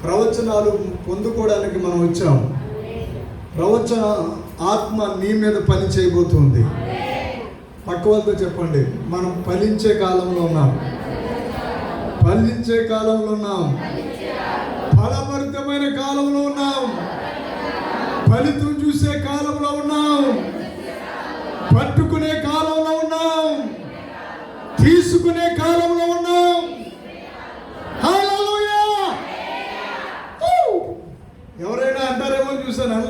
ప్రవచనాలు పొందుకోవడానికి మనం వచ్చాం. ప్రవచన ఆత్మ నీ మీద పని చేయబోతుంది. పక్క వాళ్ళతో చెప్పండి, మనం ఫలించే కాలంలో ఉన్నాం. ఫలించే కాలంలో ఉన్నాం. ఫలభరితమైన కాలంలో ఉన్నాం. ఫలితం చూసే కాలంలో ఉన్నాం. పట్టుకునే కాలంలో ఉన్నాం. తీసుకునే కాలంలో ఉన్నాం. హల్లెలూయా! ఎవరైనా అంటారేమో చూసాను.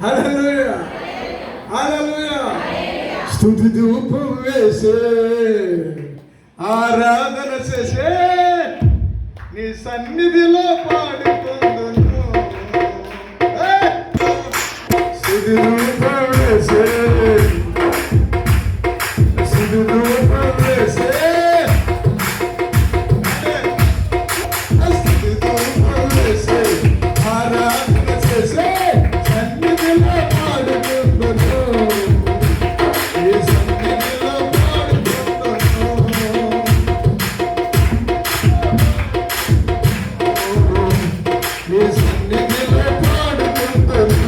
హల్లెలూయా! హల్లెలూయా! స్తుతి ధూపం వేసే, ఆరాధన చేసే, నీ సన్నిధిలో పాడుకుందును. స్తుతి ధూపం వేసే, స్తుతి ధూపం వేసే, స్తుతి ధూపం వేసే, ఆరాధన చేసే, సన్నిధిలో పాడుకుందును. నీ సన్నిధిలో పాడుకుందును. నీ సన్నిధిలో పాడుకుందును.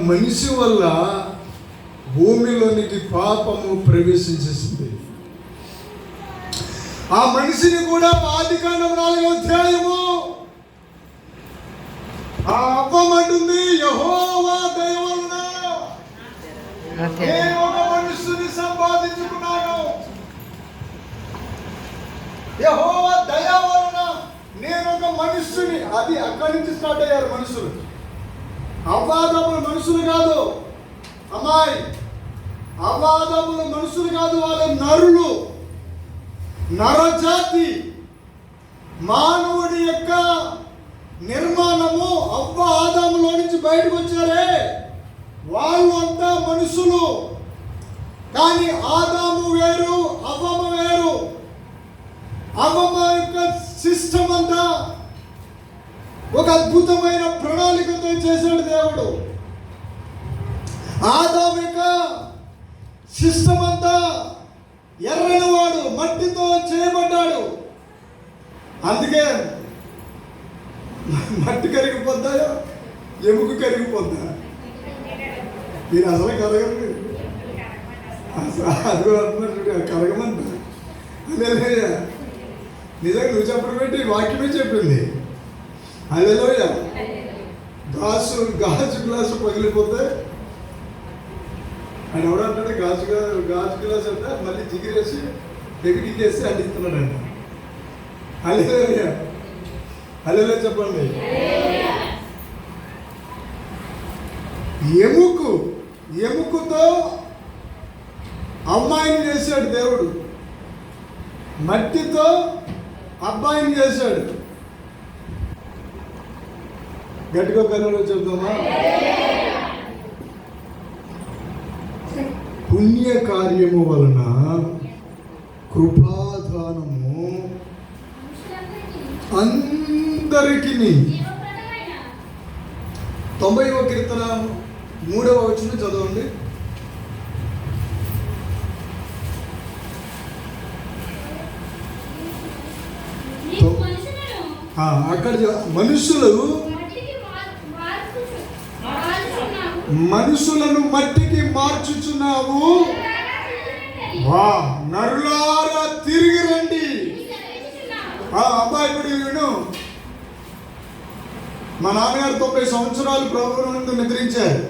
మనిషి వల్ల భూమిలోనికి పాపము ప్రవేశించేసింది. ఆ మనిషిని కూడా ఆదికాండం 4వ అధ్యాయము ఆ అవ్వమంటుంది, యెహోవా దయ వలన నేను ఒక మనుషుని సంపాదించుకున్నాను. యెహోవా దయ వలన నేను ఒక మనుషుని. అది అక్కడి నుంచి స్టార్ట్ అయ్యారు మనుషులు. అవ్వాదములు మనుషులు కాదు అమ్మాయి, అవ్వాదములు మనుషులు కాదు, వాళ్ళ నరులు, నరజాతి. మానవుడి యొక్క నిర్మాణము అవ్వ ఆదాములో నుంచి బయటకు వచ్చారే, వాళ్ళు అంతా మనుషులు. కానీ ఆదాము వేరు, అవ్వమ్మ వేరు. అవ్వమ్మ యొక్క సిస్టమ్ అంతా ఒక అద్భుతమైన ప్రణాళికతో చేశాడు దేవుడు. ఆదాము యొక్క సిస్టమ్ అంతా ఎర్రని వాడు, మట్టితో చేయబడ్డాడు. అందుకే మట్టి కరిగిపోద్దా, ఎముక కరిగిపోద్దా? మీరు అసలు కరగరు. అది అంటున్నట్టు కరగమంట. నిజంగా నువ్వు చెప్పడం పెట్టి వాక్యమే చెప్పింది. హల్లెలూయా! గాజు గ్లాసు పగిలిపోతే ఆయన ఎవడంటే గాజు గ్లాస్ అంటే మళ్ళీ జిగిరేసి ఎగిరికేసి అందిస్తున్నాడంట. హల్లెలూయా! హల్లెలూయా చెప్పండి. ఎముకతో అమ్మాయిని చేశాడు దేవుడు, మట్టితో అబ్బాయిని చేశాడు. గట్టిగా కర్రలో చెప్తామా? పుణ్య కార్యము వలన కృపాదానము అందరికీ. 90వ కీర్తన 3వ వచనం చదవండి. అక్కడ మనుషులు మనుషులను మట్టికి మార్చుచున్నావు, నరులారా తిరిగి రండి. అబ్బాయి ఇప్పుడు విను, మా నాన్నగారు 90 సంవత్సరాలు ప్రభువు ముందు నిద్రించారు.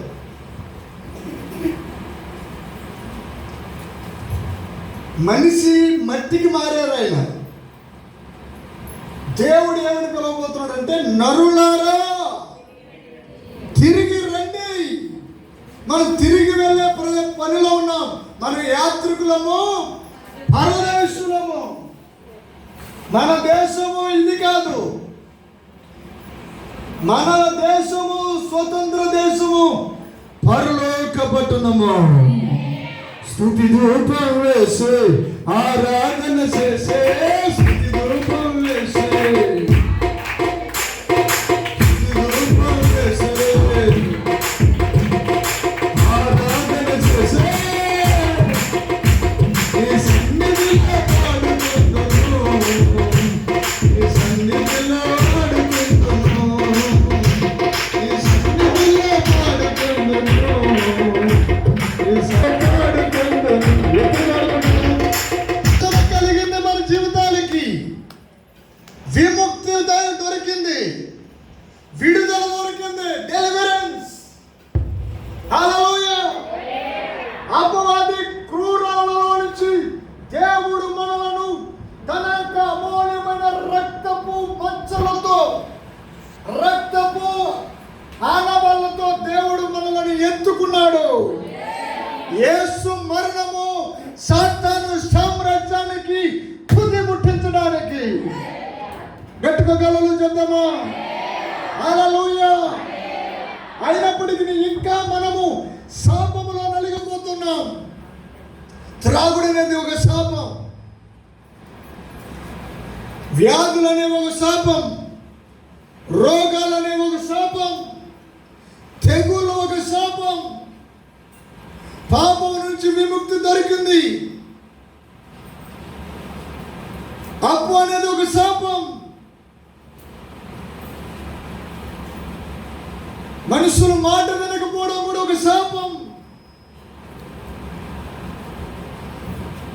మనిషి మట్టికి మారారు. ఆయన దేవుడు ఏమని పిలవబోతున్నాడంటే, నరులారా తిరిగి రండి. మనం తిరిగి వెళ్ళే పనిలో ఉన్నాం. మనం యాత్రికులము, పరదేశులము. మన దేశము ఇది కాదు. మన దేశము స్వతంత్ర దేశము, పరలోక పట్టణము. స్తుతి ధూపం వేసి ఆరాధన చేసే, స్తుతి ధూపం వేసి ఆరాధన చేసే, ఈ సన్నిధిలో పాడుకుంటున్నాము, ఈ సన్నిధిలో పాడుకుంటున్నాము, ఈ సన్నిధిలో పాడుకుంటున్నాము, ఈ కలిగింది. మన జీవితాలకి విముక్తి దొరికింది, విడుదల దొరికింది, డెలివరెన్స్. హల్లెలూయా. అపవాది క్రూరాలలో నుంచి దేవుడు మనలను తన యొక్క అమూల్యమైన రక్తపు మచ్చలతో, రక్తపు ఆనవాళ్ళతో దేవుడు మనలను ఎత్తుకున్నాడు. యేసు మరణము సాతాను సామ్రాజ్యానికి తుది ముట్టించడానికి. గట్టిగా గలలు చెప్తామా? హల్లెలూయా. అయినప్పటికీ ఇంకా మనము శాపములో నలిగిపోతున్నాం. త్రాగుడు అనేది ఒక శాపం, వ్యాధులు అనేవి ఒక శాపం, రోగాలు అనేవి ఒక శాపం, తెగులు ఒక శాపం. పాపం నుంచి విముక్తి దొరికింది. అప్పు అనేది ఒక శాపం. మనుషులు మాట వినకపోవడం కూడా ఒక శాపం.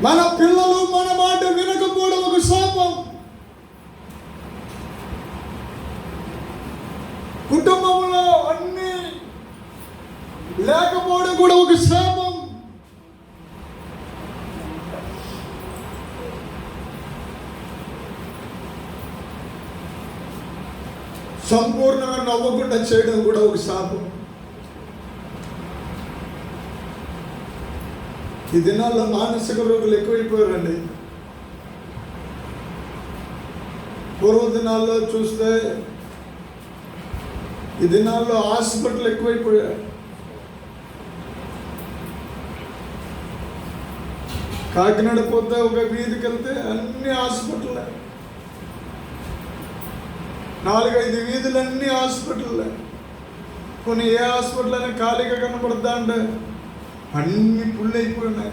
మన పిల్లలు మన మాట వినకపోవడం ఒక శాపం. కుటుంబంలో అన్ని లేకపోవడం కూడా ఒక శాపం. సంపూర్ణంగా నవ్వకుండా చేయడం కూడా ఒక శాపం. ఈ దినాల్లో మానసిక రోగులు ఎక్కువైపోయారండి. పూర్వ దినాల్లో చూస్తే ఈ దినాల్లో హాస్పిటల్ ఎక్కువైపోయాయి. కాకినాడ పోతే ఒక వీధికి వెళ్తే అన్ని హాస్పిటల్లే, 4-5 వీధులన్నీ హాస్పిటల్లే. కొన్ని ఏ హాస్పిటల్ అయినా ఖాళీగా కనపడద్దా అంటే అన్ని పుళ్ళు అయిపోయినాయి.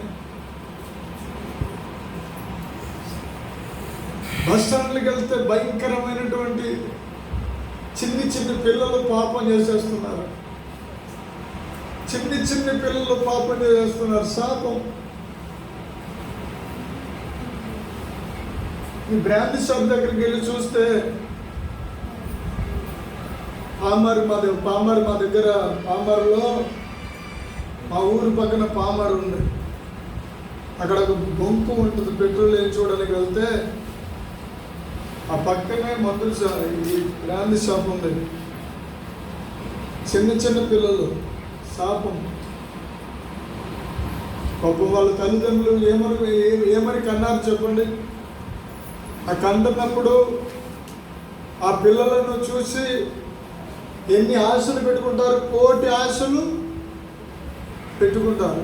బస్ స్టాండ్లకు వెళ్తే భయంకరమైనటువంటి చిన్న పిల్లలు పాపం చేసేస్తున్నారు. చిన్న పిల్లలు పాపం చేసేస్తున్నారు. శాపం. ఈ బ్రాండ్ షాప్ దగ్గరికి వెళ్ళి చూస్తే పామర్ మా దగ్గర పామర్లో, మా ఊరు పక్కన పామర్ ఉంది. అక్కడ ఒక బొంకు ఉంటుంది, పెట్రోల్ వేయించుకోవడానికి వెళ్తే ఆ పక్కనే మందులు ఈ బ్రాండ్ షాప్ ఉంది. చిన్న పిల్లలు శాపం. పాపం వాళ్ళ తల్లిదండ్రులు ఏమని కన్నారు చెప్పండి? ఆ కంటున్నప్పుడు ఆ పిల్లలను చూసి ఎన్ని ఆశలు పెట్టుకుంటారు, కోటి ఆశలు పెట్టుకుంటారు.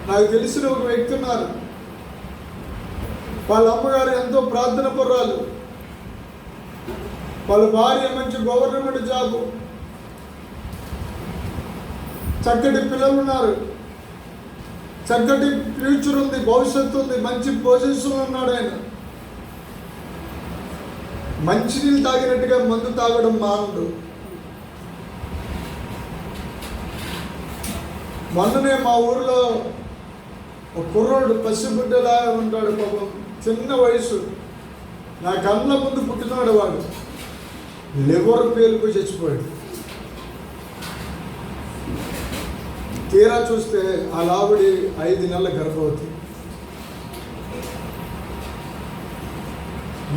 నాకు తెలిసిన ఒక వ్యక్తి ఉన్నారు. వాళ్ళ అమ్మగారు ఎంతో ప్రార్థన పర్రాలు, వాళ్ళ భార్య మంచి గవర్నమెంట్ జాబు, చక్కటి పిల్లలు ఉన్నారు, చక్కటి ఫ్యూచర్ ఉంది, భవిష్యత్తు ఉంది, మంచి పొజిషన్లో ఉన్నాడు ఆయన. మంచినీళ్ళు తాగినట్టుగా మందు తాగడం మానడు. మొన్ననే మా ఊర్లో ఒక కుర్రోడు పసిబిడ్డలా ఉంటాడు, పాపం చిన్న వయసు, నా కళ్ళ ముందు పుట్టినాడు. వాడు లివర్ పేలుకు చచ్చిపోయాడు. తీరా చూస్తే ఆ లావిడి 5 నెలల గర్భవతి.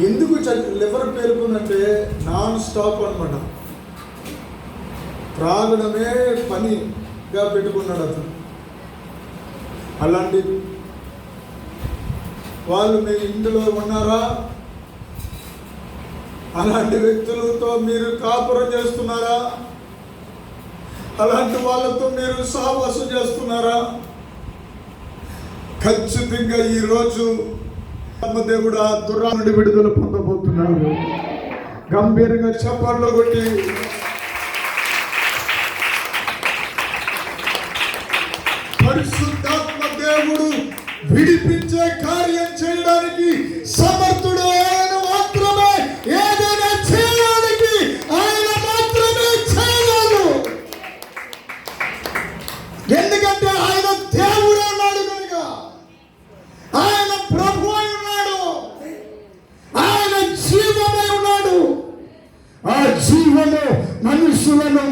ఎందుకు లివర్ పేలుకుందంటే నాన్ స్టాప్ అనమాట, త్రాగడమే పనిగా పెట్టుకున్నాడు అతను. అలాంటి వాళ్ళు మీ ఇంటిలో ఉన్నారా? అలాంటి వ్యక్తులతో మీరు కాపురం చేస్తున్నారా? అలాంటి వాళ్ళతో మీరు సహవాసం చేస్తున్నారా? ఖచ్చితంగా ఈరోజు దేవుడు ఆ దుర్రా నుండి విడుదల పొందబోతున్నారు. గంభీరంగా చప్పట్లు కొట్టి పరిశుద్ధాత్మ దేవుడు విడిపించే కార్యం చేయడానికి సమర్థుడు. ఆయన మాత్రమే ఏదైనా చేయడానికి ఆయన మాత్రమే చేయగలడు. ఎందుకంటే ఆయన దేవుడు అన్నాడు కనుక, ఆయన ప్రభు అయి ఉన్నాడు, ఆయన జీవమై ఉన్నాడు. ఆ జీవము మనుషులను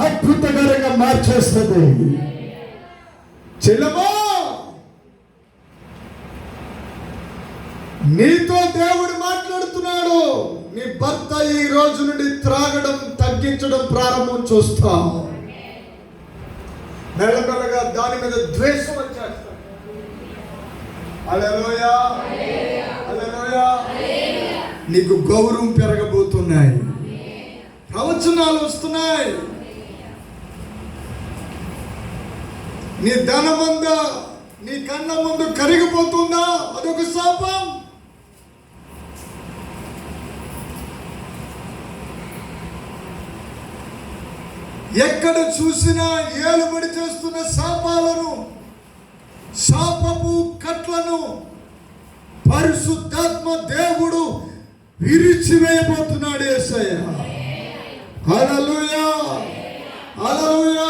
అద్భుతకరంగా మార్చేస్తుంది. చెల్లమా, నీతో దేవుడు మాట్లాడుతున్నాడు. నీ భర్త ఈ రోజు నుండి త్రాగడం తగ్గించడం ప్రారంభం చూస్తాం. మెల్లమెల్లగా దాని మీద ద్వేషం వచ్చేస్తాం. హల్లెలూయా, హల్లెలూయా. నీకు గౌరవం పెరగబోతున్నాయి, ప్రవచనాలు వస్తున్నాయి. నీ ధనమందా నీ కన్న ముందు కరిగిపోతుందా? అదొక శాపం. ఎక్కడ చూసినా ఏలుబడి చేస్తున్న శాపాలను, శాపపు కట్లను పరిశుద్ధాత్మ దేవుడు విరిచివేయబోతున్నాడు. యేసయ్య, హల్లెలూయా, హల్లెలూయా.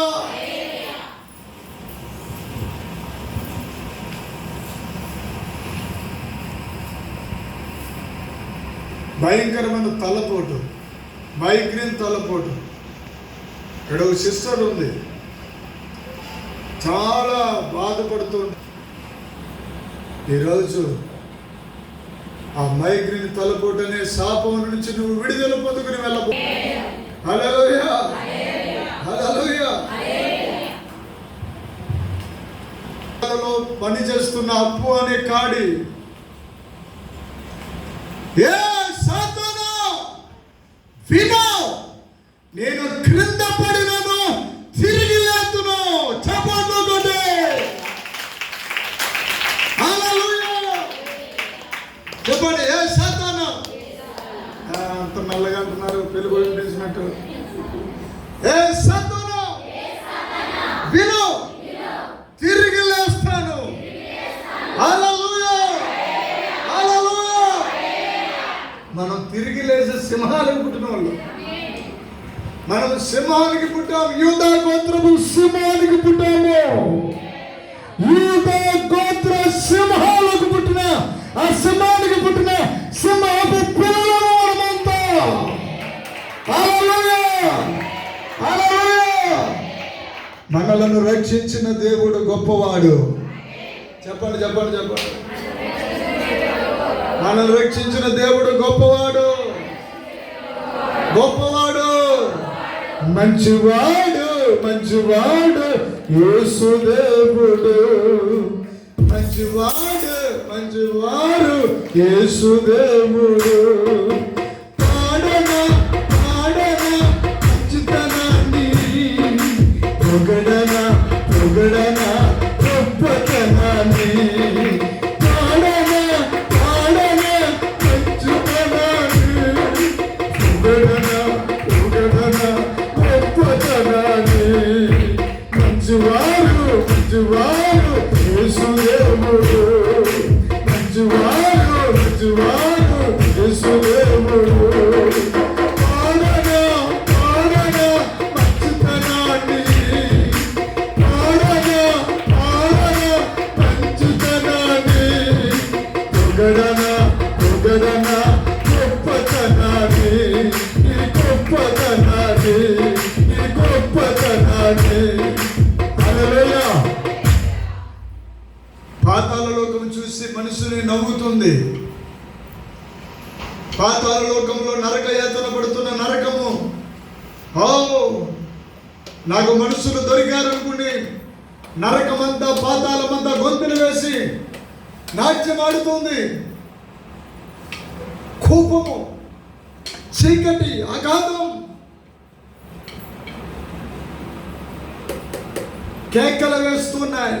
భయంకరమైన తలపోటు, మైగ్రేన్ తలపోటు. ఇక్కడ ఒక సిస్టర్ ఉంది, చాలా బాధపడుతుంది. ఈరోజు ఆ మైగ్రేన్ తలపోటు అనే శాపం నుంచి నువ్వు విడుదల పొందుకుని వెళ్ళబో. హల్లెలూయా, హల్లెలూయా. పని చేస్తున్న అప్పు అనే కాడి, ఏ సాతానా వినో, నేను క్రింద పడినను తిరిగి లేతును. చప్పట్లు కొట్టు. హల్లెలూయా. చెప్పండి, ఏ సాతానా. అంత మెల్లగా అంటున్నారు, పెళ్లి పిలిచినట్టు. ఏ సాతానా వినో, తిరిగి లేస్తాను. హల్లెలూయా, హల్లెలూయా. మనం తిరిగి లేచే సింహాలకు పుట్టిన వాళ్ళు. మనం సింహానికి పుట్టాము. యూదా గోత్రము సింహానికి పుట్టాము. యూదా గోత్ర సింహాలకు పుట్టిన, ఆ సింహానికి పుట్టిన సింహపు పిల్లలు మనమంతా. హల్లెలూయా, హల్లెలూయా. మనలను రక్షించిన దేవుడు గొప్పవాడు. చెప్పండి, చెప్పండి, చెప్పండి. మనల్ని రక్షించిన దేవుడు గొప్పవాడు, గొప్పవాడు, మంచివాడు, మంచివాడు యేసుదేవుడు. మంచివాడు, మంచివాడు యేసుదేవుడు. పాడనా పాడనా మంచితనాన్ని, పొగడనా పొగడనా గొప్పతనాన్ని. మంచివారు, మంచివారు యేసుదేవుడు. మంచివారు, మంచివారు యేసుదేవుడు. పాతాళ లోకం చూసి మనుషుని నవ్వుతుంది. పాతాళ లోకంలో నరక యాతన పడుతున్న నరకము, ఓ నాకు మనుషులు దొరికారనుకుని నరకమంతా పాతాళమంతా గొంతులు వేసి నాట్యమాడుతుంది. కోపము, చీకటి, అగాధం, కేకలు వేస్తున్నాయి.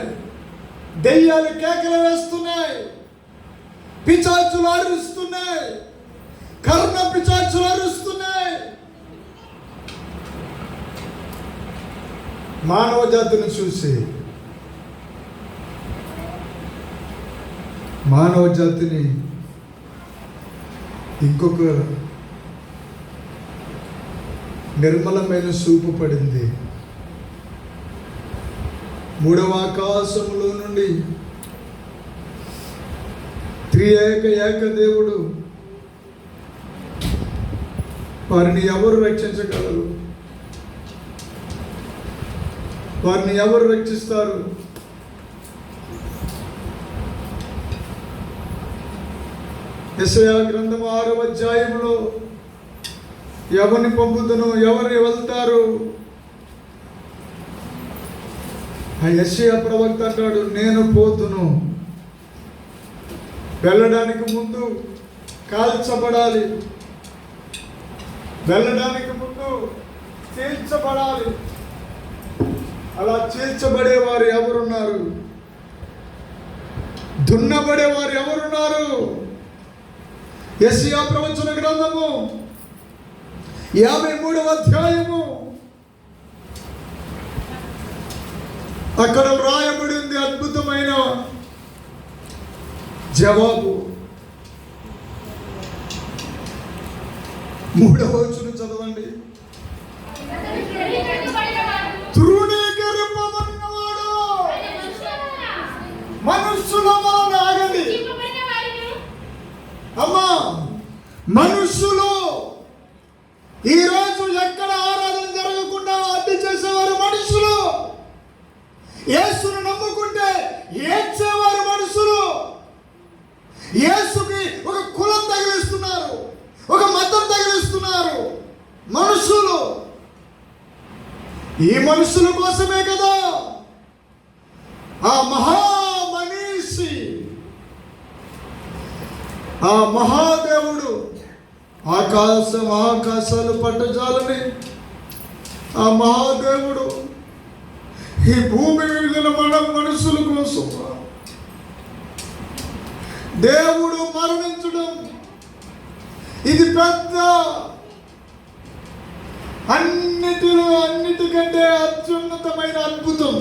దెయ్యాలు కేకలు వేస్తున్నాయి. పిశాచులు అరుస్తున్నాయి. కర్ణ పిశాచులు అరుస్తున్నాయి. మానవ జాతిని చూసి మానవ జాతిని ఇంకొక నిర్మలమైన చూపు పడింది. మూడవ ఆకాశములో నుండి ఏకదేవుడు వారిని ఎవరు రక్షించగలరు? వారిని ఎవరు రక్షిస్తారు? యెషయా గ్రంథం 6వ అధ్యాయంలో ఎవరిని పంపుతును, ఎవరు వెళ్తారు? ఆ యెషయా ప్రవక్త అంటాడు, నేను పోతును. వెళ్ళడానికి ముందు కాల్చబడాలి, వెళ్ళడానికి ముందు చీల్చబడాలి. అలా చీల్చబడేవారు ఎవరున్నారు? దున్నబడేవారు ఎవరున్నారు? యెషయా ప్రవచన గ్రంథము 53వ అధ్యాయము అక్కడ వ్రాయబడి ఉంది అద్భుతమైన జవాబు. 3వ వచనం చదవండి. తృణీకరింపబడినవాడు మనుష్యుల వలన ఆగండి. అమ్మా, మనుష్యులు ఈరోజు ఎక్కడ ఆరాధన జరగకుండా అడ్డు చేసేవారు మనుషులు. యేసును నమ్ముకుంటే ఏడ్చేవారు మనుషులు. యేసుకి ఒక కులం తగిలిస్తున్నారు, ఒక మతం తగిలిస్తున్నారు మనుషులు. ఈ మనుషుల కోసమే కదా ఆ మహామనీషి, ఆ మహాదేవుడు ఆకాశాలు పట్టజాలని ఆ మహాదేవుడు ఈ భూమి మీద మనం మనుషుల కోసం దేవుడు మరణించడం, ఇది పెద్ద అన్నిటికంటే అత్యున్నతమైన అద్భుతం.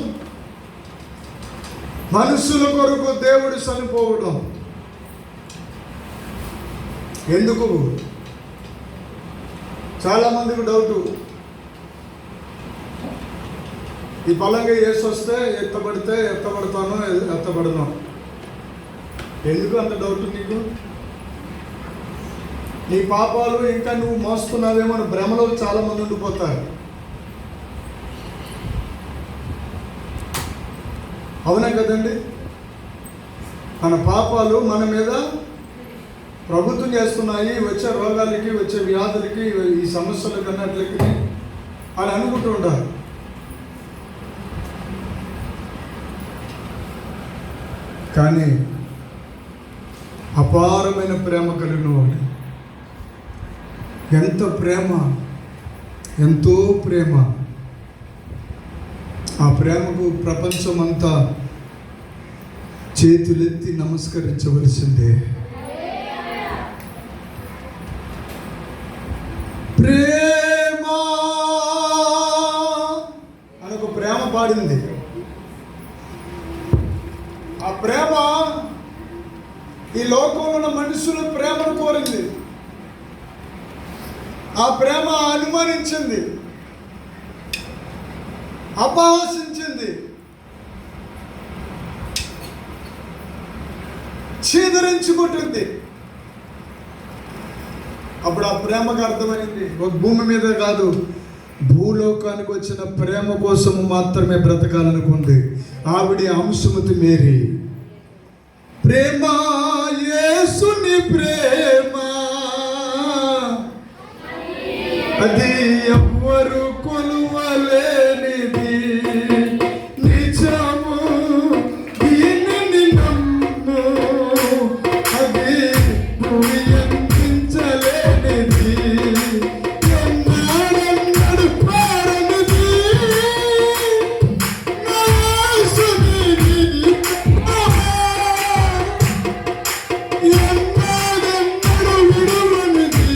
మనుషుల కొరకు దేవుడు చనిపోవడం ఎందుకు? చాలా మందికి డౌటు, ఈ పలంగా యేసు వస్తే ఎత్తబడతాను, ఎత్తబడను. ఎందుకు అంత డౌట్ నీకు? నీ పాపాలు ఇంకా నువ్వు మోస్తున్నావేమో భ్రమలో చాలా మంది ఉండిపోతారు. అవునా కదండి? మన పాపాలు మన మీద ప్రభుత్వం చేస్తున్నాయి, వచ్చే రోగాలకి, వచ్చే వ్యాధులకి, ఈ సమస్యలకు అన్నట్లకి అని అనుకుంటూ ఉంటారు. కానీ అపారమైన ప్రేమ కలిగిన వాడు, ఎంత ప్రేమ, ఎంతో ప్రేమ. ఆ ప్రేమకు ప్రపంచమంతా చేతులెత్తి నమస్కరించవలసిందే. ప్రేమ అని ఒక ప్రేమ పాడింది. ఆ ప్రేమ ఈ లోకంలో ఉన్న మనుషుల ప్రేమను కోరింది. ఆ ప్రేమ అనుమానించింది, అపహాసించింది, చీదరించుకుంటుంది. అప్పుడు ఆ ప్రేమకు అర్థమైంది, ఒక భూమి మీద కాదు, భూలోకానికి వచ్చిన ప్రేమ కోసం మాత్రమే బ్రతకాలనుకుంది. ఆవిడ అంశుమతి మేరీ. ప్రేమ యేసుని ప్రేమ అది ఎవ్వరు కొలువలేనిది నిజము దీనిని నమ్ము అది భూమి అందించలేనిది ఎన్నాడెన్నడు పారనిది నా యేసుని ఎన్నాడెన్నడు విడువనిది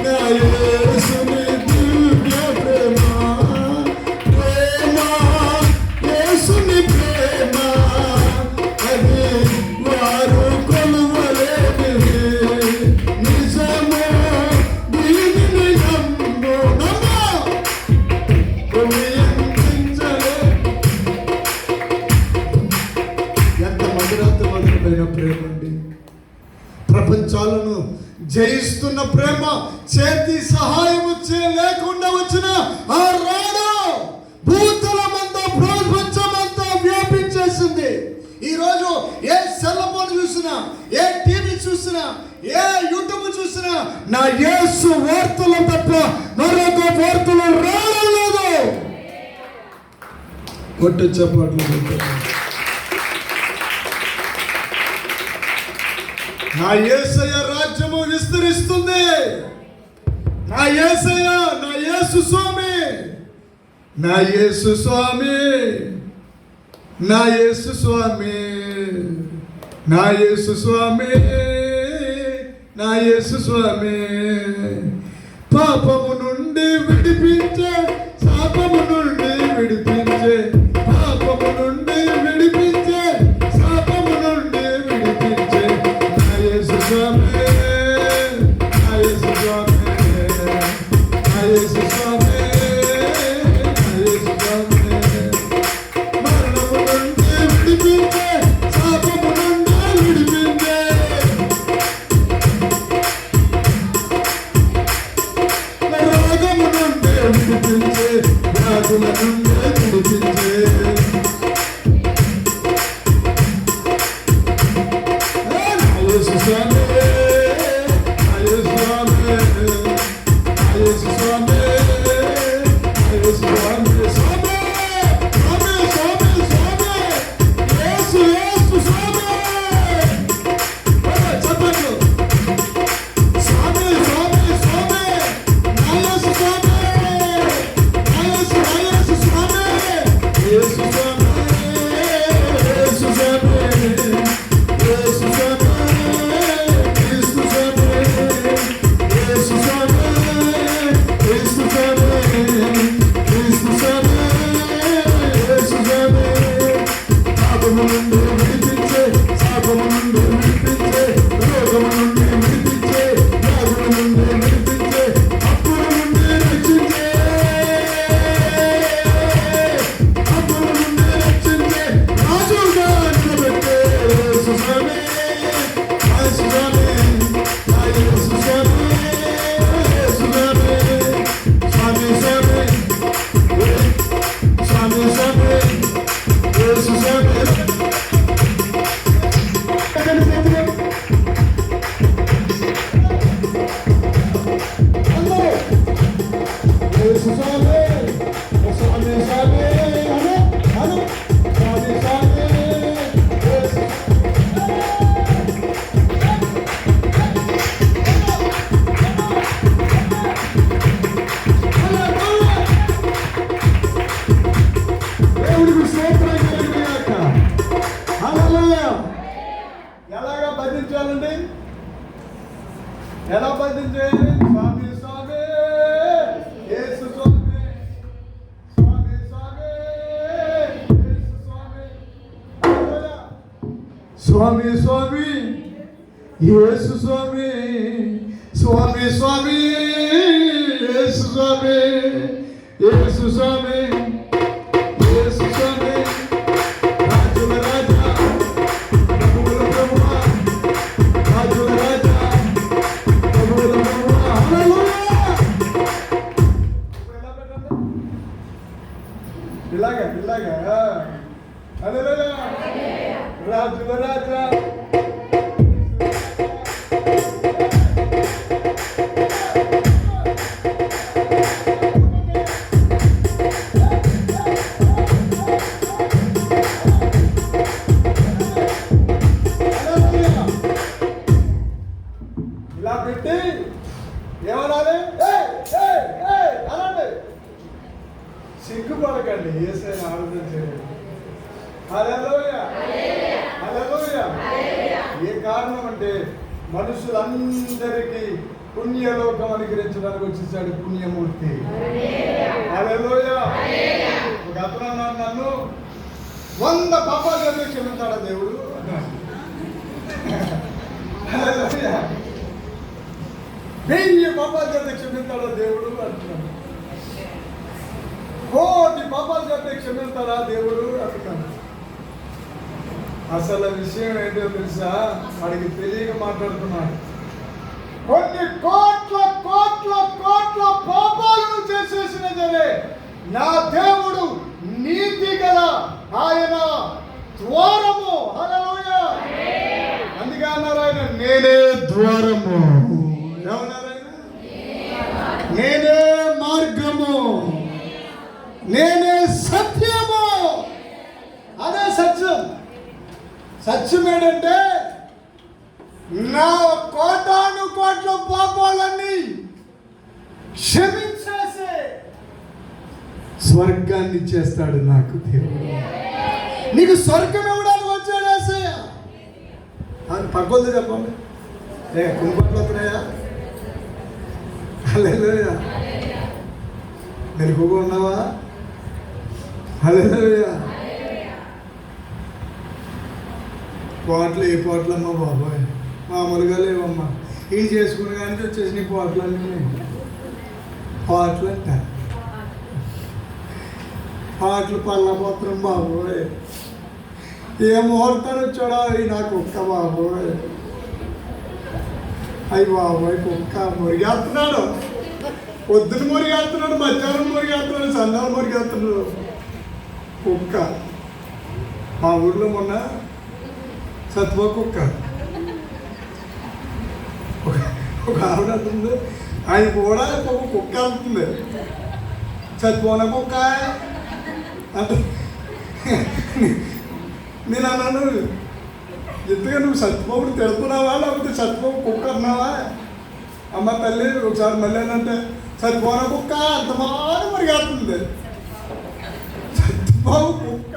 నా యేసుని దివ్య ప్రేమ ప్రేమ యేసుని ప్రేమ అది వారు కొలువలేనిది నిజము దీనిని నమ్ము భూమి అందించలే ఎంత మధురమైన ప్రేమ అండి. ప్రపంచాలను జయిస్తున్న ప్రేమ చేతి సహాయము లేకుండా వచ్చిన ఆ రాడు భూతలమంతా ప్రపంచమంతా వ్యాపించేసింది. ఈరోజు ఏ సెల్ ఫోన్ చూసినా, ఏ టీవీ చూసినా, ఏ యూట్యూబ్ చూసినా నా యేసు వార్తలు తప్ప మరొక వార్తలు రావడం లేదు. కొట్టు చెప్పట్లు. నా యేసయ్య రాజ్యము విస్తరిస్తుంది. నా యేసయ్య, నా యేసు స్వామి, నా యేసు స్వామి, నా యేసు స్వామి, నా యేసు స్వామి, నా యేసు స్వామి. పాపము నుండి విడిపించే, శాపము నుండి విడిపించే, పాపము నుండి విడిపించే, శాపము నుండి విడిపించే నా యేసు స్వామి, నా యేసు స్వామి, నా యేసు స్వామి, నా యేసు స్వామి. మరణము నుండి విడిపించే, శాపము నుండి విడిపించే, రోగము నుండి విడిపించే, వ్యాధుల నుండి విడిపించే యేసు స్వామి, యేసు స్వామి, యేసు స్వామి, యేసు స్వామి, స్వామి, స్వామి, స్వామి, స్వామి, యేసు, యేసు స్వామి. చెప్పండి. స్వామి, స్వామి, స్వామి, నా యేసు స్వామి, నా యేసు, నా యేసు స్వామి, యేసు స్వామి, యేసు స్వామి, యేసు స్వామి. ఎలాగా భజించాలండి? ఎలా భజించాలి? స్వామి స్వామి, యేసు స్వామి, స్వామి స్వామి, యేసు స్వామి, స్వామి స్వామి, యేసు స్వామి, స్వామి స్వామి, యేసు స్వామి, యేసు స్వామి, యేసు స్వామి. రాజుల రాజా, ప్రభువుల ప్రభువా, రాజుల రాజా, ప్రభువుల ప్రభువా. హల్లెలూయా. ఇలాగా హల్లెలూయా. రాజుల రాజా ఇలా పెట్టి ఏమనాలి? అనండి. సిగ్గుపడకండి, యేసయ్యను ఆరాధన చేయండి. హల్లెలూయా, హల్లెలూయా. ఏ కారణం అంటే మనుషులందరికీ పుణ్యలోకం అనుగ్రహించడానికి వచ్చేసాడు పుణ్యమూర్తి. హల్లెలూయా. ఒక అతను అన్నాడు, నన్ను 100 పాపాలు చేస్తే క్షమించాడా దేవుడు? హల్లెలూయా. 1000 పాపాలు చేస్తే క్షమించాడా దేవుడు అంటున్నాడు. 1,000,000 పాపాలు చేస్తే క్షమిస్తాడా దేవుడు అంటున్నాడు. అసలు విషయం ఏంటో తెలుసా? వాడికి తెలియక మాట్లాడుతున్నాడు. కొన్ని కోట్ల కోట్ల కోట్ల పాపాలను చేసేసిన సరే నా దేవుడు నీతి గల ఆయన ద్వారము. హల్లెలూయా. అందుకే అన్నారు ఆయన, నేనే ద్వారము. ఏమన్నారు ఆయన? నేనే మార్గము, నేనే సత్యము. అదే సత్యం. సత్యం ఏంటంటే నా కోటాను కోట్ల పాపాలన్నీ క్షమించేసే స్వర్గాన్ని ఇచ్చేస్తాడు నాకు దేవుడు. నీకు స్వర్గం ఇవ్వడానికి వచ్చాడు యేసయ్య. అని పక్కొద్దు చెప్పండి. కుంపట్లు వస్తున్నాయా? హల్లెలూయా. మెరుగుగా ఉన్నావా? హల్లెలూయా. పోట్లు ఏ పోట్లమ్మా బాబాయ్, మామూలుగా లేవమ్మా. ఇది చేసుకుని కానీ వచ్చేసి పోట్లన్నీ పోట్లు అంట. పోట్లు పళ్ళపోత్రం బాబోయ్. ఏ ముహూర్తాన్ని వచ్చాడో అవి నా కుక్క బాబోయ్. అయ్యి బాబోయ్, కుక్క మురిగేస్తున్నాడు. పొద్దున మురిగేస్తున్నాడు, మధ్యాహ్నం మురిగేస్తున్నాడు, సంధ్యాలు మురిగేస్తున్నాడు కుక్క. మా ఊళ్ళో మొన్న సత్వ కుక్క ఒక ఆవిడ అంటుంది, ఆయన కూడా ఒక కుక్క అంటుంది, సత్వన కుక్క అంటే. నేను అన్నాను, ఎందుకంటే నువ్వు సత్యబాబుని తిడుతున్నావా లేకపోతే సత్యబాబు కుక్క అన్నావా? అమ్మ తల్లి ఒకసారి మళ్ళీ అంటే సత్యబాబు కుక్క అంత బాగా మరిగేస్తుంది. సత్యబాబు కుక్క.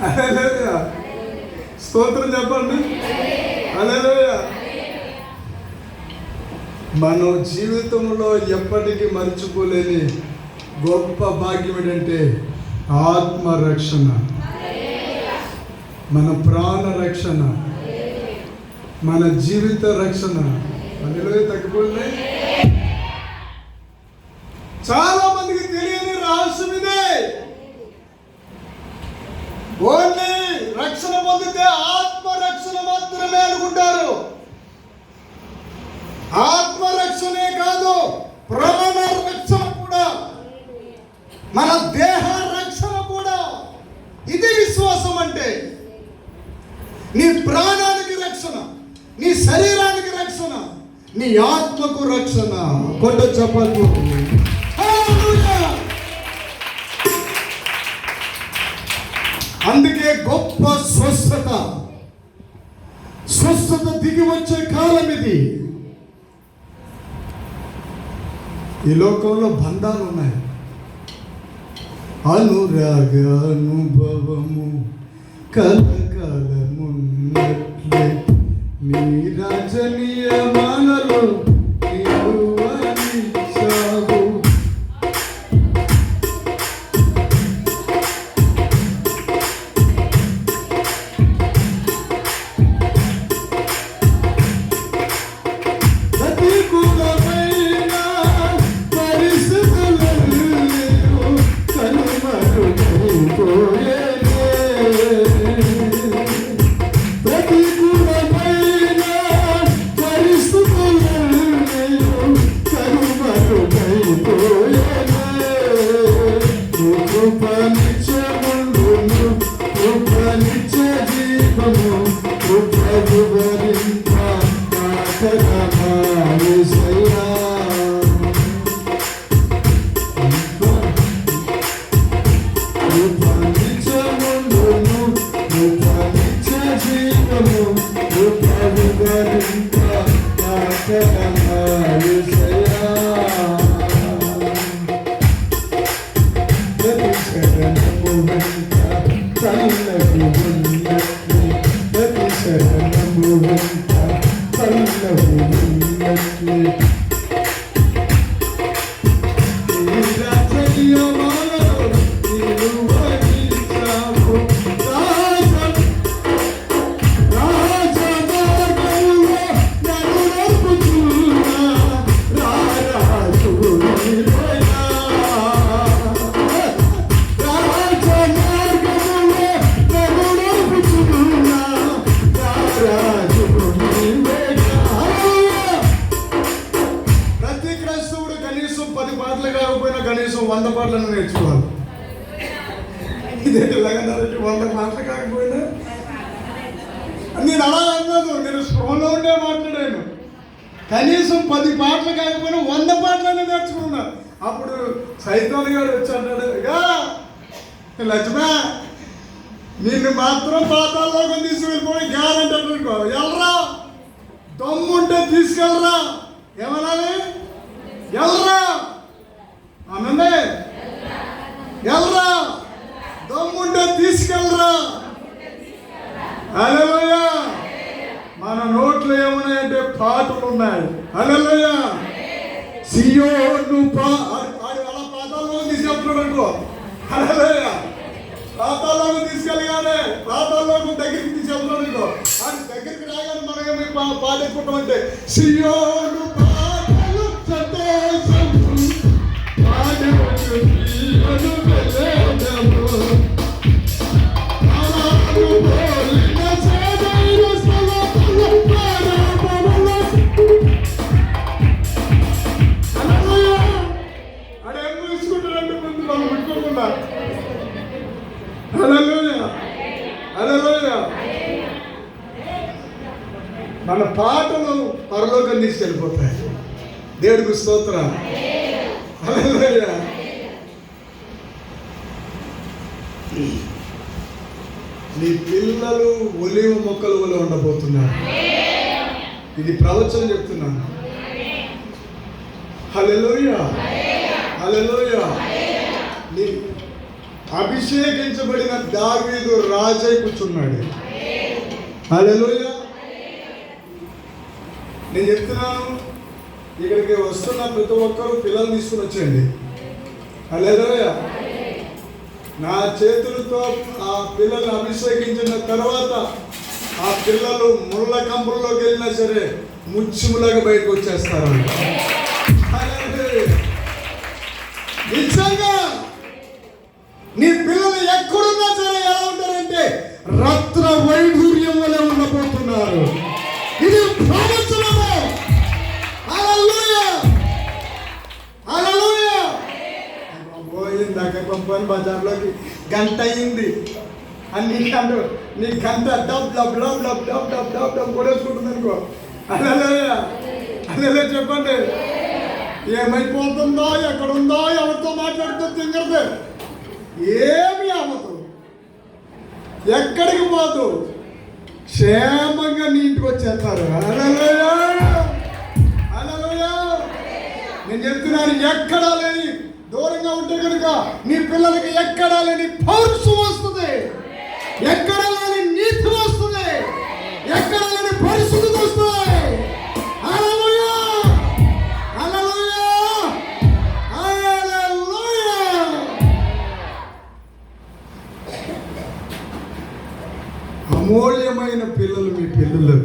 హల్లెలూయా. స్తోత్రం చెప్పండి. హల్లెలూయా. మన జీవితంలో ఎప్పటికీ మర్చిపోలేని గొప్ప భాగ్యం ఏంటంటే ఆత్మరక్షణ, మన ప్రాణ రక్షణ, మన జీవిత రక్షణ. అందులో తగ్గిపోలే. చాలా మందికి తెలియని రహస్యం ఇదే. ఓన్లీ రక్షణ పొందితే ఆత్మరక్షణ మాత్రమే అనుకుంటారు. ఆత్మరక్షణే కాదు, ప్రాణ రక్షణ కూడా, మన దేహ రక్షణ కూడా. ఇది విశ్వాసం అంటే. నీ ప్రాణానికి రక్షణ, నీ శరీరానికి రక్షణ, నీ ఆత్మకు రక్షణ. కొండ చెప్పట్లు. అందుకే గొప్ప స్వస్థత దిగి వచ్చే కాలం ఇది. ఈ లోకంలో బంధాలు ఉన్నాయి. అనురాగ అనుభవము కలకాలమున్నట్లే నీ రాజనీయ మనలో సాగు. ప్రతికూలమైన పరిస్థితులు పల్లవి ఉన్నట్లే ప్రతి శరణము వెంట పల్లవి ఉన్నట్లే కనీసం 100 పాటలను నేర్చుకోవాలి. ఇదేంటి లగన్నారంటే 100 పాటలు కాకపోయినా నేను అలా అన్నాను, నేను స్పృహలో ఉండే మాట్లాడాను. కనీసం 10 పాటలు కాకపోయినా 100 పాటలనే నేర్చుకున్నా. అప్పుడు సైతాన్ గారు వచ్చి అంటాడు, లక్ష్మా నిన్ను మాత్రం పాతాల్లోకి తీసుకెళ్ళిపోయి గ్యారంటీ అనుకో, వెళ్ళరా దమ్ముంటే తీసుకెళ్ళరా. ఏమనాలి? వెళ్ళరా అనండి, వెళ్ళరా దమ్ముంటే తీసుకెళ్ళరా. హల్లెలూయా. మన నోట్లో ఏమున్నాయంటే పాటలు ఉన్నాయి. హల్లెలూయా. సియోను అలా పాతాల్లో తీసుకెళ్తున్నాడు అనుకో. హల్లెలూయా. పాతాల్లోకి తీసుకెళ్ళగానే పాతాల్లోకి దగ్గరికి తీసుకెళ్తున్నాడు అనుకో. అది దగ్గరికి రాగానే మనమేమి పాట ఎక్కుంటామంటే సియోను పాటలు సంతోషం మన పాటలు పరలోకం తీసుకెళ్ళిపోతాయి. దేవుడికి స్తోత్రం. హల్లెలూయా. నీ పిల్లలు ఒలివ మొక్కలు వలె ఉండబోతున్నారు. ఇది ప్రవచనం చెప్తున్నాను. హల్లెలూయా. హల్లెలూయా. నీ అభిషేకించబడిన దావీదు రాజై కూర్చున్నాడు. హల్లెలూయా. నేను చెప్తున్నాను, ఇక్కడికి వస్తున్న ప్రతి ఒక్కరు పిల్లలు తీసుకుని వచ్చేయండి. హల్లెలూయా. నా చేతులతో ఆ పిల్లల్ని అభిషేకించిన తర్వాత ఆ పిల్లలు ముళ్ళ కంపుల్లోకి వెళ్ళినా సరే ముచ్చుములాగా బయటకు వచ్చేస్తారు. నిజంగా నీ పిల్లలు ఎక్కడున్నా సరే ఎలా ఉంటారంటే రత్న వైఢూర్యం వలె ఉండబోతున్నారు. ఇది ప్రవచనము. హల్లెలూయా. హల్లెలూయా. ఇందాక పంపాను బజార్లోకి, గంట అయింది అని నీకంటూ నీ గంట డబ్ డబ్ డబ్ డబ్ డబ్ డబ్ డబ్ డబ్ కొడేసుకుంటుంది అనుకో. హల్లెలూయా. హల్లెలూయా చెప్పండి. ఏమైపోతుందో, ఎక్కడుందో, ఎవరితో మాట్లాడుతూ తింగరదు, ఏమి అవ్వదు, ఎక్కడికి పోదు, క్షేమంగా నీ ఇంటికి వచ్చేస్తారు. హల్లెలూయా. హల్లెలూయా. నేను చెప్తున్నాను, ఎక్కడా లేని దూరంగా ఉంటే కనుక నీ పిల్లలకి ఎక్కడా లేని పౌరుషం వస్తుంది, ఎక్కడా లేని నీతి వస్తుంది, ఎక్కడా లేని పరిశుద్ధత వస్తుంది. హల్లెలూయా. హల్లెలూయా. హల్లెలూయా. అమూల్యమైన పిల్లలు మీ పిల్లలు.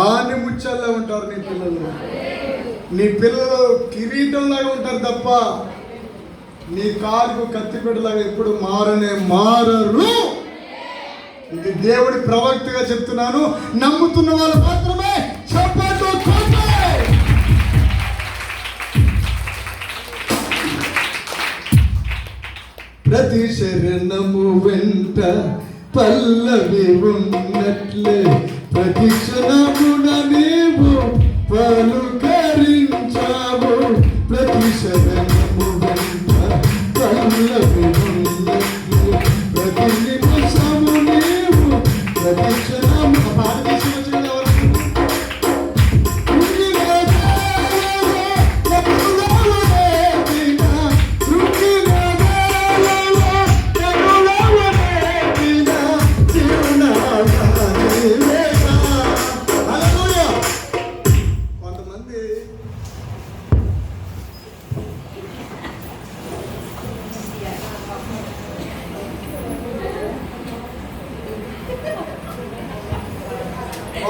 ఆని ముచ్చాల్లో ఉంటారు నీ పిల్లలు. నీ పిల్లలు కిరీటంలాగా ఉంటారు తప్ప నీ కాలుకు కత్తిపెట్టలాగా ఎప్పుడు మారరు. ఇది దేవుడి ప్రవక్తగా చెప్తున్నాను. నమ్ముతున్న వాళ్ళు మాత్రమే చప్పట్లు కొట్టాలి. ప్రతి శరణము వెంట పల్లవి ఉన్నట్లే ప్రతి క్షణమున నీవు పలుకరించావు. ప్రతి శరణము వెంట పల్లవి ఉన్నట్లే ప్రతి నిమిషము నీవు ప్రతి క్షణము. పాట తీసుకొచ్చిన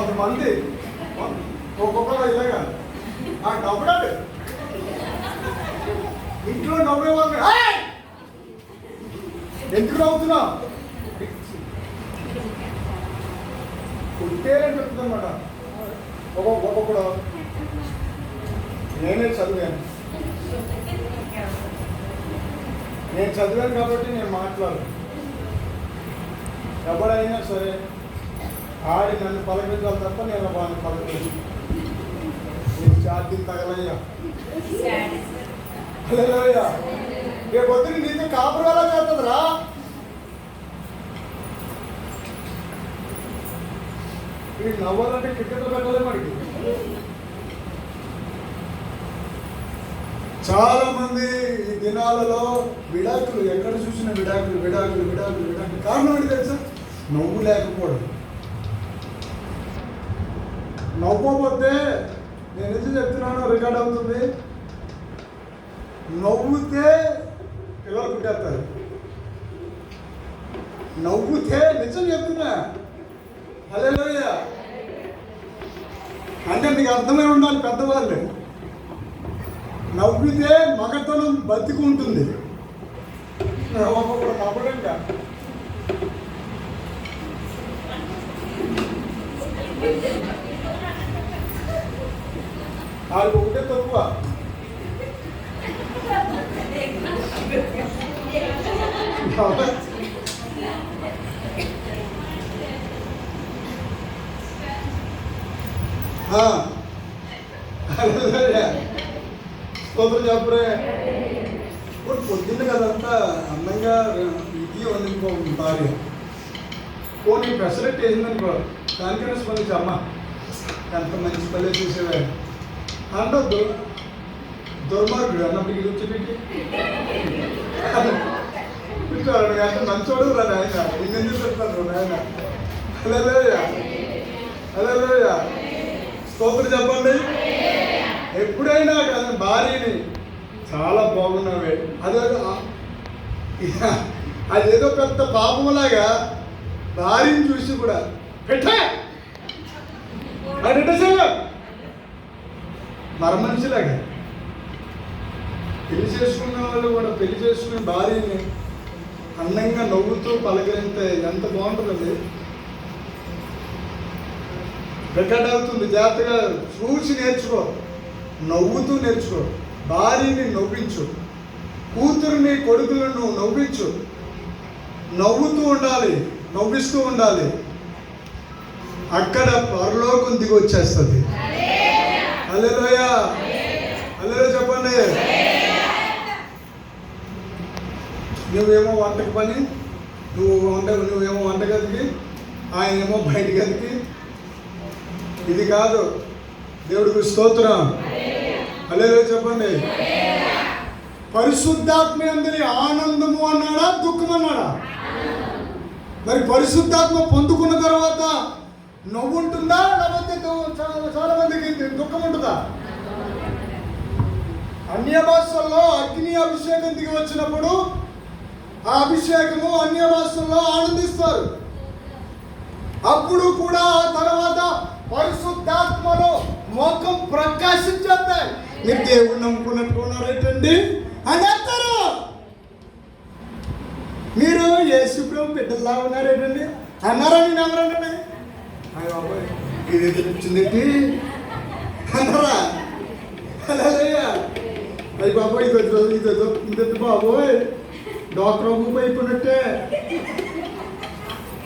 కొంతమంది ఒక్కొక్కరు ఇలాగా డబ్బుడాడు ఇంట్లో డబ్బు ఇవ్వాలి. ఎందుకు నవ్వుతున్నావు? కుట్టేరని చెప్తుందన్నమాట. ఒక్కొక్కడు నేను చదివాను కాబట్టి నేను మాట్లాడు. ఎవడైనా సరే ఆడి నన్ను పలకరించాలి తప్ప నేను వాళ్ళని పలకరించు. నీకు ఛార్జింగ్ తగలయ్యా. రేపు పొద్దున నీతో కాపురం ఎలా చేస్తుందిరా? వీడు నవ్వాలంటే క్రికెట్లో పెట్టలే మనకి. చాలా మంది ఈ దినాలలో విడాకులు, ఎక్కడ చూసిన విడాకులు విడాకులు విడాకులు విడాకులు. కారణం ఏంటి తెలుసా? నవ్వు లేకపోవడం. నవ్వకపోతే నేను ఎందుకు చెప్తున్నాను, రికార్డ్ అవుతుంది. నవ్వుతే పిల్లలు పుట్టేస్తారు. నవ్వుతే నిజం చెప్తున్నా. హల్లెలూయా. అంటే మీకు అర్థమై ఉండాలి పెద్దవాళ్ళు. నవ్వితే మగతనం బతికుంటుంది. ఒక్కొక్కడు నవ్వడంగా వాళ్ళు ఒకటే తక్కువ. స్తోత్రం చెప్పరే. ఇప్పుడు పొద్దున్న కదంతా అందంగా ఇది వండుకో భార్య పోనీ ఫెసిలిటీ వేసిందనుకో, దానికైనా స్పందించి అమ్మ ఎంత మంచి పల్లె చూసేవా అంటొద్దు. దుర్మార్గుడు అన్నప్పటికీ కూర్చోబెట్టి కూర్చోరు. అంటే మంచోడు రా నాయన, ఇంకెందుకు చెప్తాను నాయన. హల్లెలూయా హల్లెలూయా. స్తోత్రం చెప్పండి. ఎప్పుడైనా కదా భార్యని చాలా బాగున్నావే అదేదో పెద్ద పాపంలాగా భార్యని చూసి కూడా మర మనిషిలాగా. పెళ్లి చేసుకున్న వాళ్ళు కూడా పెళ్లి చేసుకునే భార్యని అందంగా నవ్వుతూ పలకరిస్తే ఎంత బాగుంటుందండి. రికార్డ్ అవుతుంది. జాగ్రత్తగా చూసి నేర్చుకో, నవ్వుతూ నేర్చుకో. భార్యని నవ్వించు, కూతురుని కొడుకులను నవ్వించు. నవ్వుతూ ఉండాలి, నవ్విస్తూ ఉండాలి. అక్కడ పరలోకం దిగి వచ్చేస్తుంది. హల్లెలూయా హల్లెలూయా చెప్పండి. నువ్వేమో వంటకి పని, నువ్వేమో వంటగదికి, ఆయనేమో బయట గదికి. ఇది కాదు. దేవుడికి స్తోత్రం. హల్లెలూయా చెప్పండి. పరిశుద్ధాత్మ యందలి ఆనందము అన్నాడా, దుఃఖం అన్నాడా? మరి పరిశుద్ధాత్మ పొందుకున్న తర్వాత నవ్వు ఉంటుందా, లేకపోతే చాలా మందికి దుఃఖం ఉంటుందా? అన్య భాషల్లో అగ్ని అభిషేకం దిగి వచ్చినప్పుడు ఆ అభిషేకము అన్య భాషల్లో ఆనందిస్తారు. అప్పుడు కూడా ఆ తర్వాత పరిశుద్ధాత్మలో ముఖం ప్రకాశించేస్తాయి. మీరు దేవుడు నమ్ముకున్నట్టుకున్నారేంటండి అని అంటారు. మీరు యేసు ప్రభు బిడ్డల్లా ఉన్నారేంటండి అన్నారా? నేను ఎవరన్నా ఇది తెలిపించింది అన్నారా? అయ్యి బాబోయ్ ఇది బాబోయ్ డాక్టర్ బాబు అయిపోయినట్టే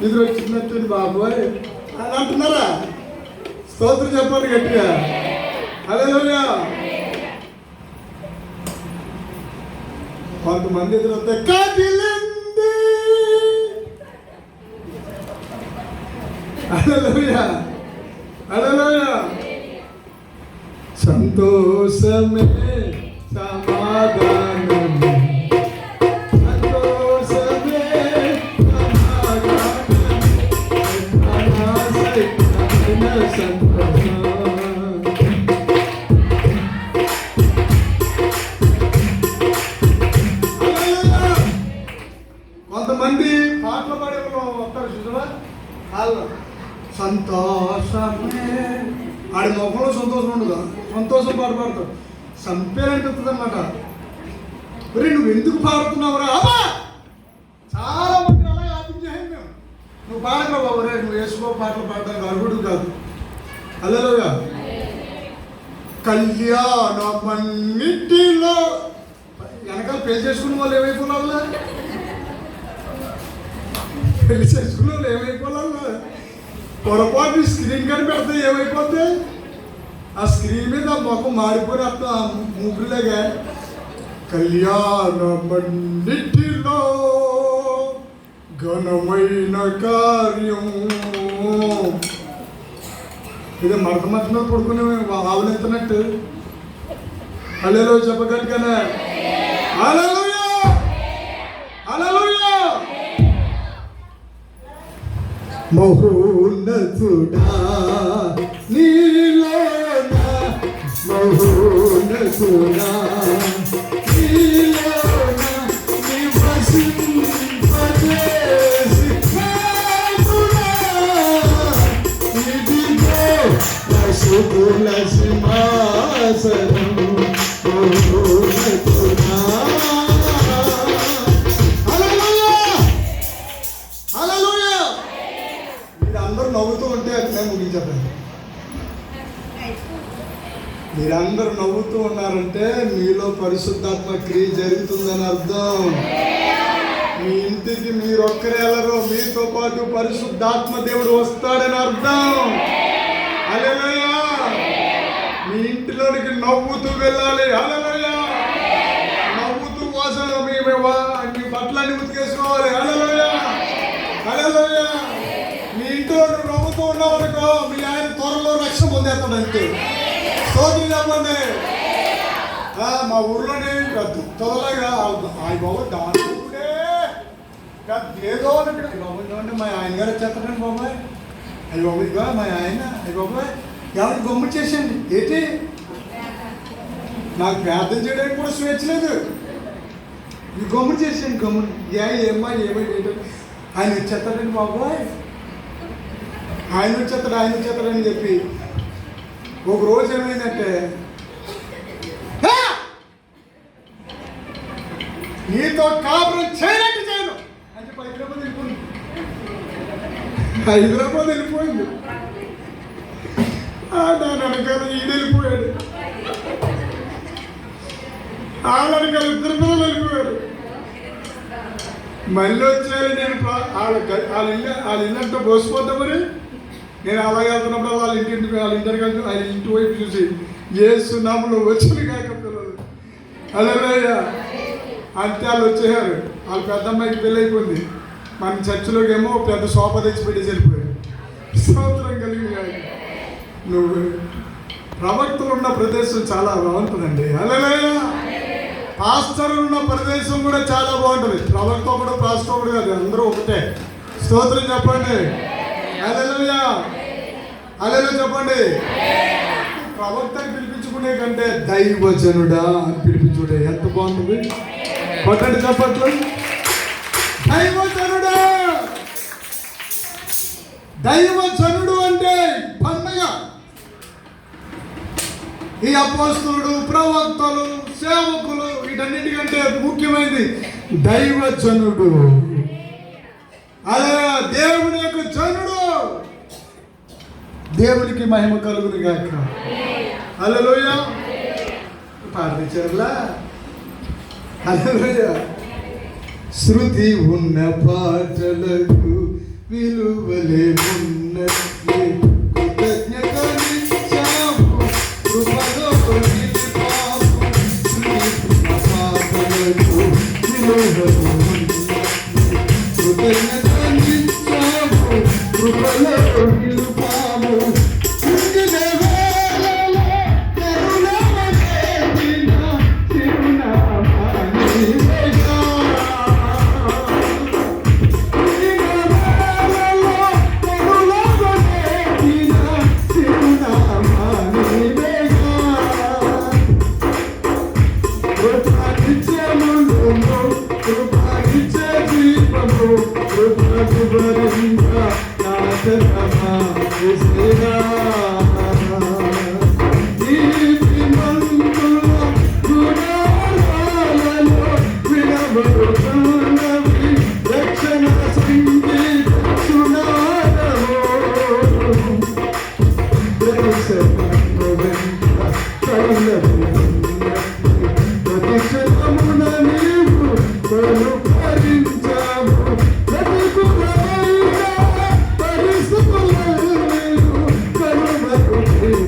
ఇది వచ్చినట్టు బాబోయ్ అని అంటున్నారా? స్తోత్రం చెప్పండి గట్టిగా. హల్లెలూయా. కొంతమంది ఎదురొస్తే కదిలింది. హల్లెలూయా హల్లెలూయా. సంతోషమే సమాధానం, సంతోషమే సమాధానం. కొంతమంది పాటలు పాడే వస్తారు చూసావా, వాళ్ళు సంతోషమే. ఆడి ముఖంలో సంతోషం ఉండదు, సంతోషం పాట పాడతాడు, చంపేయాలనిపిస్తుంది అన్నమాట. మరి నువ్వు ఎందుకు పాడుతున్నావురా అమ్మా? చాలా మంది అలా ఆపించేయండి మేము. నువ్వు పాడక బాబు, రే నువ్వు వేసుకో పాటలు పాడడానికి అర్హుడు కాదు. హల్లెలూయా. కళ్యాణమన్నిటిలో వెనకాల పెళ్లి చేసుకున్న వాళ్ళు ఏమైపోవాలా? పెళ్లి చేసుకున్న వాళ్ళు ఏమైపోవాలా? పొరపాటు స్క్రీన్ కానీ పెడితే ఏమైపోతే ఆ స్క్రీన్ మీద మొఖం మాడిపోయి అత్త ముగ్గురులాగా. కళ్యాణమన్నిటిలో ఘనమైన కార్యం. ఇది మరత మధ్యలో పడుకుని ఆవులెత్తినట్టు. హల్లెలూయా చెప్పగలిగానే. హల్లెలూయా, హల్లెలూయా. మహోన్నతుడా నీలోన, మహోన్నతుడా నీలోన నివసింపజేసి ఇదిగో పశువుల సింహాసనం. మహోన్నతుడా. నవ్వుతూ ఉంటే అది నేను ముగించాను. మీరందరూ నవ్వుతూ ఉన్నారంటే మీలో పరిశుద్ధాత్మ క్రియ జరుగుతుందని అర్థం. మీ ఇంటికి మీరు ఒక్కరే వెళ్ళరు, మీతో పాటు పరిశుద్ధాత్మ దేవుడు వస్తాడని అర్థం. హల్లెలూయా. మీ ఇంటిలోనికి నవ్వుతూ వెళ్ళాలి. హల్లెలూయా. నవ్వుతూ వాసన మీ బట్టలన్నీ ఉతికేసుకోవాలి. హల్లెలూయా, హల్లెలూయా. మీ ఇంట్లో నవ్వుతూ ఉన్నామనుకో మీ ఆయన త్వరలో రక్షణ పొందేస్తాడంటే. స్తోత్రం చెప్పండి. మా ఊర్లోనే త్వరలాగా ఆయన బాబు దానిడే ఏదో బాబు మా ఆయన గారు వచ్చేస్తాడండి బాబాయ్. అయ్యి బాబు ఇదిగా మా ఆయన అయ్యి బాబాయ్ ఎవరికి గమ్ము చేసేయండి. ఏంటి నాకు ప్రార్థన చేయడానికి కూడా స్వేచ్ఛ లేదు. ఈ గమ్ము చేసేయండి, గమ్ము ఏమ్మా ఏంటో ఆయన వచ్చేస్తాడండి బాబాయ్, ఆయన వచ్చేస్తాడని చెప్పి ఒక రోజు ఏమైందంటే నీతో కాపురం చేయనట్టు చేయను అని చెప్పి హైదరాబాద్ వెళ్ళిపోయింది. దాని వెనకాల వెళ్ళిపోయాడు, వాళ్ళ వెనకాల ఇద్దరు పిల్లలు వెళ్ళిపోయారు. మళ్ళీ వచ్చారు. నేను వాళ్ళ ఇల్లంతా పోసిపోతా. మరి నేను అలాగే వెళ్తున్నప్పుడు వాళ్ళ ఇంటి వైపు చూసి యేసు నామములో వచ్చిన కాక పిల్లలు. హల్లెలూయా. అంతే వాళ్ళు వచ్చేసారు. వాళ్ళ పెద్ద అమ్మాయికి పెళ్ళి అయిపోయింది. మన చర్చిలోకి ఏమో పెద్ద సోఫా తెచ్చి పెట్టి వెళ్ళిపోయారు. స్తోత్రం కలిగి. నువ్వు ప్రవక్తలు ఉన్న ప్రదేశం చాలా బాగుంటుందండి. హల్లెలూయా. పాస్టర్లు ఉన్న ప్రదేశం కూడా చాలా బాగుంటుంది. ప్రవక్త ఒకడు, పాస్టర్ ఒకడు కాదు, అందరూ ఒకటే. స్తోత్రం చెప్పండి. హల్లెలూయా, హల్లెలూయా చెప్పండి. ప్రవక్తని పిలిపించుకునే కంటే దైవజనుడా అని పిలిపించుకుంటే ఎంత బాగుంటుంది. కొట్టండి చెప్పట్లు. దైవజనుడా. దైవజనుడు అంటే పండగ. ఈ అపోస్తలుడు, ప్రవక్తలు, సేవకులు వీటన్నిటికంటే ముఖ్యమైనది దైవజనుడు. అదే దేవుని యొక్క జనుడు. దేవునికి మహిమ కలుగును గాక. హల్లెలూయా. పాటించర్లా. హల్లెలూయా. శృతి ఉన్న పాటలకు విలువలే ఉన్నట్లే కృతజ్ఞతనిచ్చాము కృపలో కొనిపాము. శృతి ఉన్న పాటలకు విలువలే కృతజ్ఞతనిచ్చాము కృపలో కొనిపాము. కృప యేసయ్యా నీతిమంతుల గుణాలలో వినబడుతున్నవి రక్షణ సంగీత సునాదము ప్రతిక్షణము నీవు కనుకరించావు ప్రతికూలమైన పరిస్థితులను నీవు కనుమరుగైపోయావే.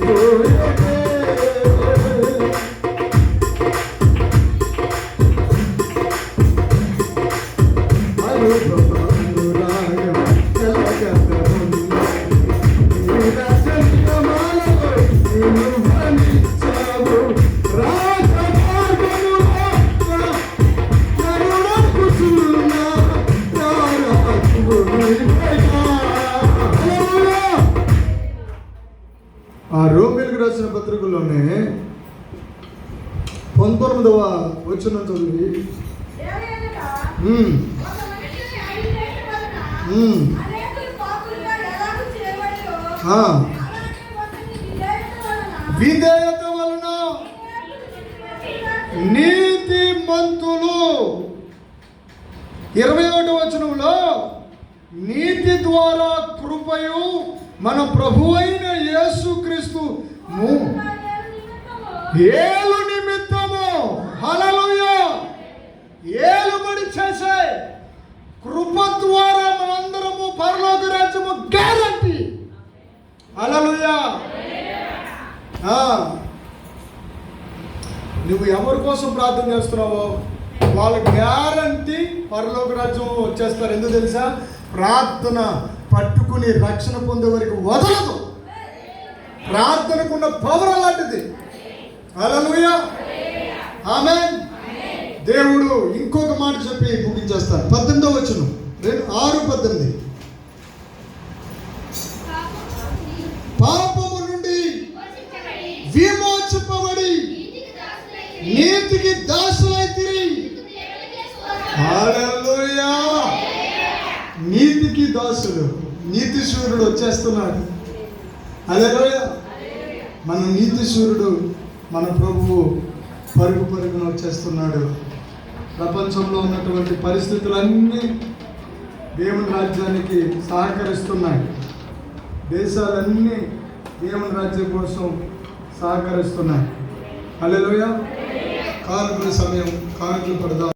అనురాగం కలగతమున్న నీ రాజమాలలో నిన్ను భరించావు. రాజమార్గములో కరుణకుచున్న నా రాజువు నీవయ్యా. ఆ రోమీయులకు రాసిన పత్రికలోనే 19వ వచనం చదివి విధేయత వలన నీతిమంతులు 21వ వచనంలో నీతి ద్వారా కృపయు మన ప్రభువైన యేసుక్రీస్తు ఏలు నిమిత్తము హల్లెలూయా ఏలుబడి చేసే కృప ద్వారా మనందరము పరలోక రాజ్యము గ్యారంటీ. హల్లెలూయా. నువ్వు ఎవరి కోసం ప్రార్థన చేస్తున్నావో వాళ్ళ గ్యారంటీ పరలోక రాజ్యం వచ్చేస్తారు. ఎందుకు తెలుసా? ప్రార్థన పట్టుకుని రక్షణ పొందే వరకు వదలదు. ప్రార్థనకున్న పవర్ అలాంటిది. హల్లెలూయా. ఆమేన్. దేవుడు ఇంకొక మాట చెప్పి ముగించేస్తాను. 18వ వచనం 6:18 పాపము నుండి విమోచింపబడి నీతికి దాసులైతిరి. హల్లెలూయా. నీతికి దాసులు, నీతి సూర్యుడు వచ్చేస్తున్నాడు. హల్లెలూయా. మన నీతి సూర్యుడు మన ప్రభువు పరుగు పరుగున వచ్చేస్తున్నాడు. ప్రపంచంలో ఉన్నటువంటి పరిస్థితులన్నీ దేవుని రాజ్యానికి సహకరిస్తున్నాయి. దేశాలన్నీ దేవుని రాజ్యం కోసం సహకరిస్తున్నాయి. హల్లెలూయా. కానుకల సమయం, కానుకలు పడదాం.